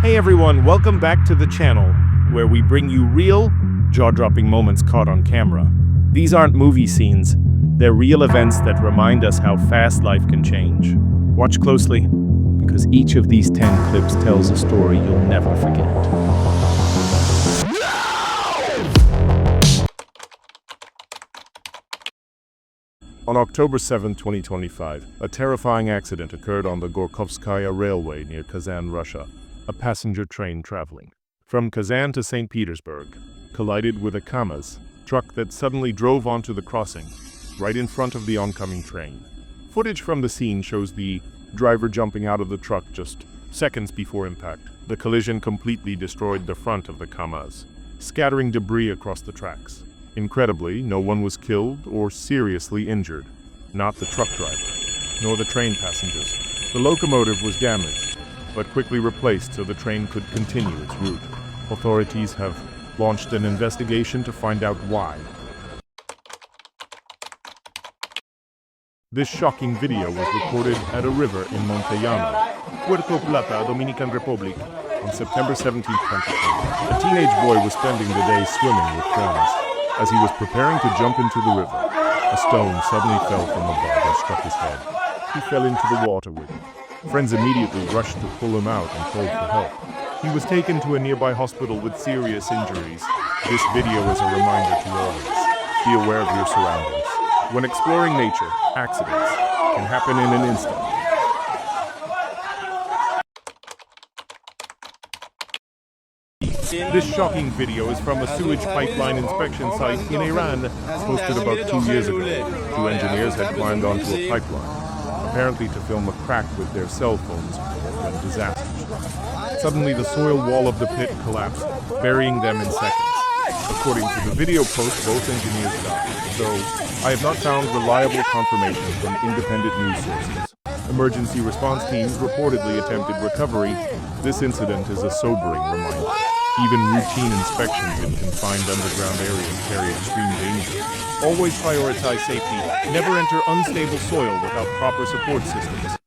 Hey everyone, welcome back to the channel, where we bring you real, jaw-dropping moments caught on camera. These aren't movie scenes, they're real events that remind us how fast life can change. Watch closely, because each of these 10 clips tells a story you'll never forget. On October 7, 2025, a terrifying accident occurred on the Gorkovskaya Railway near Kazan, Russia. A passenger train traveling from Kazan to St. Petersburg collided with a KAMAZ truck that suddenly drove onto the crossing, right in front of the oncoming train. Footage from the scene shows the driver jumping out of the truck just seconds before impact. The collision completely destroyed the front of the KAMAZ, scattering debris across the tracks. Incredibly, no one was killed or seriously injured. Not the truck driver, nor the train passengers. The locomotive was damaged, but quickly replaced so the train could continue its route. Authorities have launched an investigation to find out why. This shocking video was recorded at a river in Montellano, Puerto Plata, Dominican Republic, on September 17, 2020. A teenage boy was spending the day swimming with friends. As he was preparing to jump into the river, a stone suddenly fell from above and struck his head. He fell into the water with it. Friends immediately rushed to pull him out and called for help. He was taken to a nearby hospital with serious injuries. This video is a reminder to all of us. Be aware of your surroundings. When exploring nature, accidents can happen in an instant. This shocking video is from a sewage pipeline inspection site in Iran, posted about 2 years ago. Two engineers had climbed onto a pipeline, apparently to film a crack with their cell phones when disaster struck. Suddenly, the soil wall of the pit collapsed, burying them in seconds. According to the video post, both engineers died, though I have not found reliable confirmation from independent news sources. Emergency response teams reportedly attempted recovery. This incident is a sobering reminder. Even routine inspections in confined underground areas carry extreme danger. Always prioritize safety. Never enter unstable soil without proper support systems.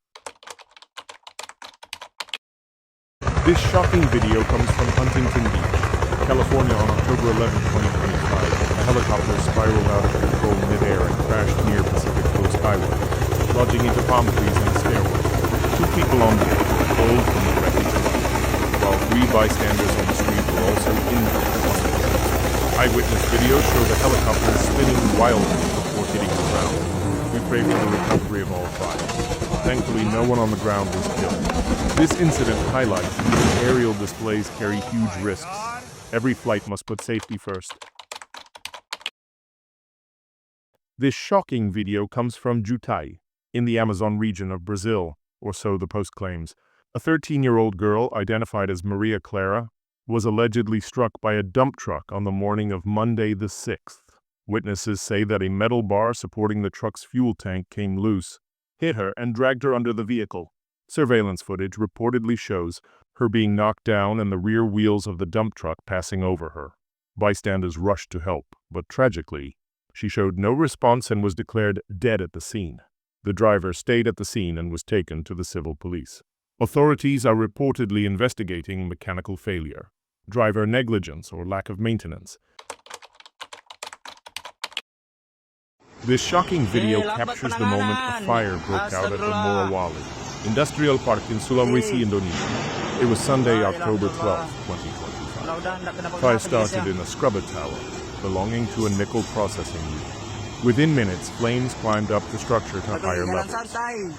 This shocking video comes from Huntington Beach, California on October 11, 2025. A helicopter spiraled out of control midair and crashed near Pacific Coast Highway, lodging into palm trees and a stairway. 2 people on board were pulled from the wreckage, while 3 bystanders on the street were also injured. Eyewitness videos show the helicopter spinning wildly before hitting the ground. We pray for the recovery of all 5. Thankfully, no one on the ground was killed. This incident highlights that aerial displays carry huge risks. Every flight must put safety first. This shocking video comes from Jutai, in the Amazon region of Brazil, or so the Post claims. A 13-year-old girl, identified as Maria Clara, was allegedly struck by a dump truck on the morning of Monday the 6th. Witnesses say that a metal bar supporting the truck's fuel tank came loose, hit her, and dragged her under the vehicle. Surveillance footage reportedly shows her being knocked down and the rear wheels of the dump truck passing over her. Bystanders rushed to help, but tragically, she showed no response and was declared dead at the scene. The driver stayed at the scene and was taken to the civil police. Authorities are reportedly investigating mechanical failure, driver negligence, or lack of maintenance. This shocking video captures the moment a fire broke out at the Morowali Industrial Park in Sulawesi, Indonesia. It was Sunday, October 12, 2025. Fire started in a scrubber tower belonging to a nickel processing unit. Within minutes, flames climbed up the structure to higher levels.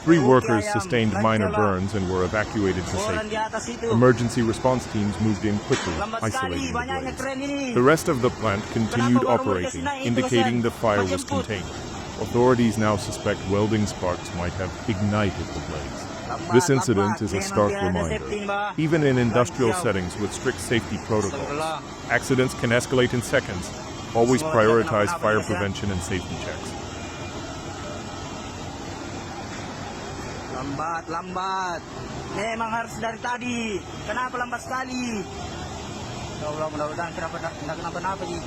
3 workers sustained minor burns and were evacuated to safety. Emergency response teams moved in quickly, isolating the blaze. The rest of the plant continued operating, indicating the fire was contained. Authorities now suspect welding sparks might have ignited the blaze. This incident is a stark reminder. Even in industrial settings with strict safety protocols, accidents can escalate in seconds. Always prioritize fire prevention and safety checks. Lambat. Memang harus dari tadi. Kenapa lambat sekali? Ya Allah, mudah-mudahan kenapa-napa sih.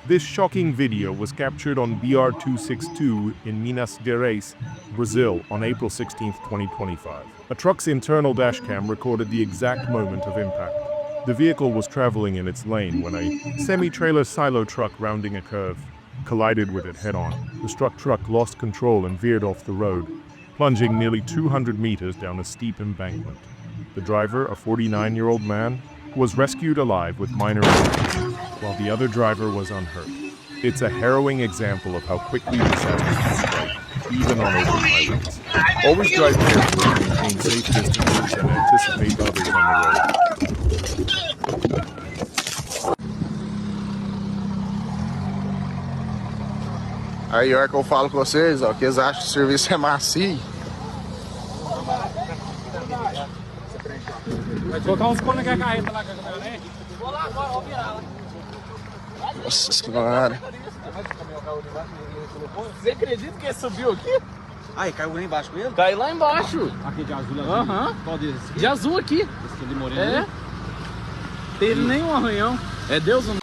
This shocking video was captured on BR-262 in Minas Gerais, Brazil on April 16, 2025. A truck's internal dashcam recorded the exact moment of impact. The vehicle was traveling in its lane when a semi-trailer silo truck rounding a curve collided with it head-on. The struck truck lost control and veered off the road, plunging nearly 200 meters down a steep embankment. The driver, a 49-year-old man, was rescued alive with minor injuries, while the other driver was unhurt. It's a harrowing example of how quickly disasters can strike, even on open highways. Always drive carefully, maintain safe distances, and anticipate others on the road. Aí, a hora que eu falo com vocês, ó, que eles acham que o serviço é macio. Vai colocar uns cones na carreta lá, né? Vou lá agora, vou virar lá. Nossa senhora. Você acredita que ele subiu aqui? Ai, caiu lá embaixo com ele? Caiu lá embaixo. Aqui de azul, Aham. Qual deles? De azul aqui. Esse de moreno? É. Teve nenhum arranhão. É Deus o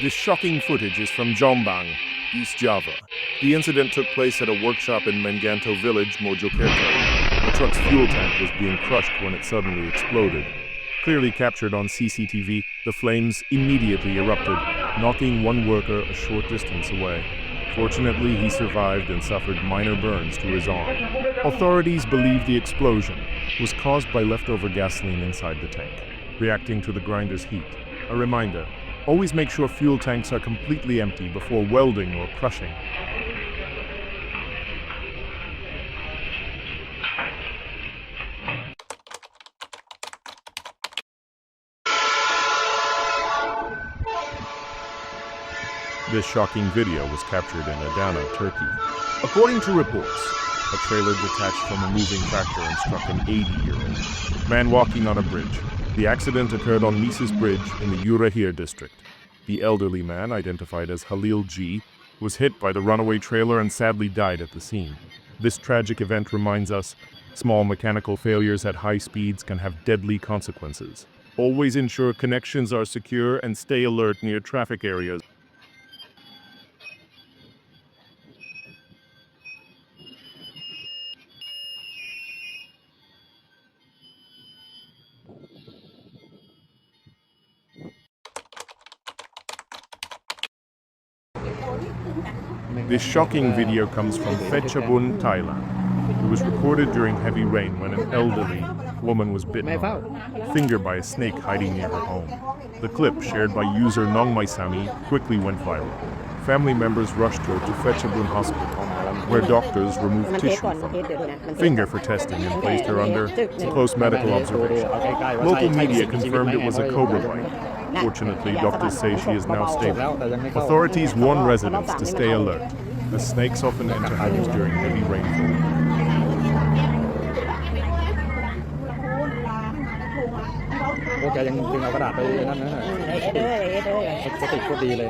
This shocking footage is from Jombang, East Java. The incident took place at a workshop in Menganto village, Mojokerto. The truck's fuel tank was being crushed when it suddenly exploded. Clearly captured on CCTV, the flames immediately erupted, knocking one worker a short distance away. Fortunately, he survived and suffered minor burns to his arm. Authorities believe the explosion was caused by leftover gasoline inside the tank, reacting to the grinder's heat. A reminder: always make sure fuel tanks are completely empty before welding or crushing. This shocking video was captured in Adana, Turkey. According to reports, a trailer detached from a moving tractor and struck an 80-year-old man walking on a bridge. The accident occurred on Mises Bridge in the Yurahir district. The elderly man, identified as Halil G., was hit by the runaway trailer and sadly died at the scene. This tragic event reminds us, small mechanical failures at high speeds can have deadly consequences. Always ensure connections are secure and stay alert near traffic areas. This shocking video comes from Phetchabun, Thailand. It was recorded during heavy rain when an elderly woman was bitten on, fingered by a snake hiding near her home. The clip, shared by user Nong Maisami, quickly went viral. Family members rushed her to Phetchabun Hospital, where doctors removed tissue from her finger for testing and placed her under close medical observation. Local media confirmed it was a Cobra bite. Fortunately, doctors say she is now stable. Authorities warn residents to stay alert, as snakes often enter homes during heavy rainfall. โอเคยังเอากระดาษไปนั่นนะสติกก็ดีเลย